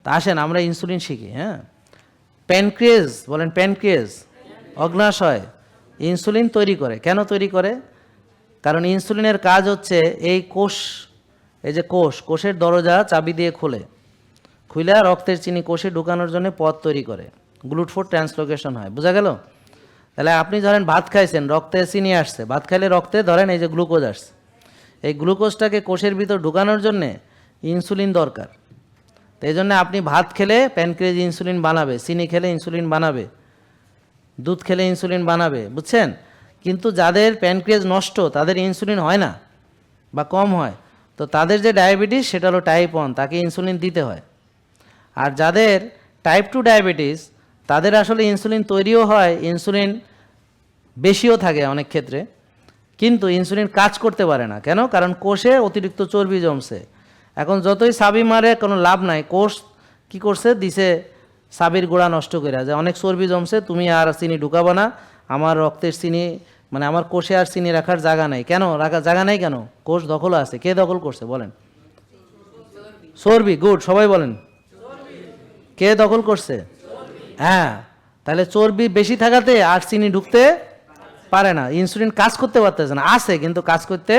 তা আসেন আমরা ইনসুলিন শিখি। হ্যাঁ, প্যানক্রিয়াস বলেন, প্যানক্রিয়াস অগ্নাশয় ইনসুলিন তৈরি করে। কেন তৈরি করে? কারণ ইনসুলিনের কাজ হচ্ছে এই কোষ, এই যে কোষের দরজা চাবি দিয়ে খুলে রক্তের চিনি কোষে ঢুকানোর জন্য পথ তৈরি করে, গ্লুট4 ট্রান্সলোকেশন হয়। বোঝা গেল? তাহলে আপনি ধরেন ভাত খাইছেন, রক্তে চিনি আসছে, ভাত খাইলে রক্তে ধরেন এই যে গ্লুকোজ আসছে, এই গ্লুকোজটাকে কোষের ভিতর ঢুকানোর জন্যে ইনসুলিন দরকার। তো এই জন্য আপনি ভাত খেলে প্যানক্রিয়াস ইনসুলিন বানাবে, চিনি খেলে ইনসুলিন বানাবে, দুধ খেলে ইনসুলিন বানাবে, বুঝছেন? কিন্তু যাদের প্যানক্রিয়াস নষ্ট তাদের ইনসুলিন হয় না বা কম হয়, তো তাদের যে ডায়াবেটিস সেটা হলো টাইপ 1, তাকে ইনসুলিন দিতে হয়। আর যাদের টাইপ 2 ডায়াবেটিস তাদের আসলে ইনসুলিন তৈরিও হয়, ইনসুলিন বেশিও থাকে অনেক ক্ষেত্রে, কিন্তু ইনসুলিন কাজ করতে পারে না। কেন? কারণ কোষে অতিরিক্ত চর্বি জমছে। এখন যতই সাবি মারে কোনো লাভ নাই, কোষ কি করছে, দিছে সাবির গোড়া নষ্ট করে, যে অনেক চর্বি জমছে, তুমি আর চিনি ঢুকাবো না, আমার রক্তের চিনি মানে আমার কোষে আর চিনি রাখার জায়গা নাই। কেন রাখার জায়গা নাই? কেন? কোষ দখল আছে। কে দখল করছে বলেন? চর্বি। গুড, সবাই বলেন। কে দখল করছে? হ্যাঁ, তাহলে চর্বি বেশি থাকাতে আর চিনি ঢুকতে পারে না, ইনসুলিন কাজ করতে পারতেছে না, আছে কিন্তু কাজ করতে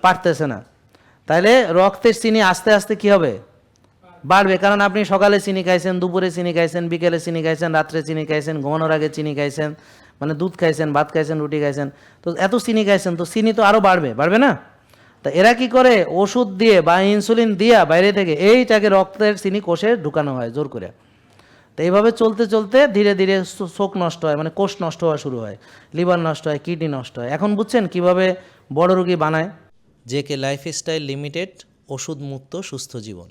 পারতেছে না। তাহলে রক্তের চিনি আস্তে আস্তে কি হবে? বাড়বে। কারণ আপনি সকালে চিনি খাইছেন, দুপুরে চিনি খাইছেন, বিকেলে চিনি খাইছেন, রাত্রে চিনি খাইছেন, ঘুমানোর আগে চিনি খাইছেন, মানে দুধ খাইছেন, ভাত খাইছেন, রুটি খাইছেন, তো এত চিনি খাইছেন, তো চিনি তো আরও বাড়বে না? তা এরা কি করে? ওষুধ দিয়ে বা ইনসুলিন দিয়া বাইরে থেকে এইটাকে রক্তের চিনি কোষে ঢুকানো হয় জোর করে। তো এইভাবে চলতে চলতে ধীরে ধীরে চোখ নষ্ট হয়, মানে কোষ নষ্ট হওয়া শুরু হয়, লিভার নষ্ট হয়, কিডনি নষ্ট হয়। এখন বুঝছেন কিভাবে বড় রোগী বানায়? জেকে লাইফস্টাইল লিমিটেড, ওষুধ মুক্ত সুস্থ জীবন।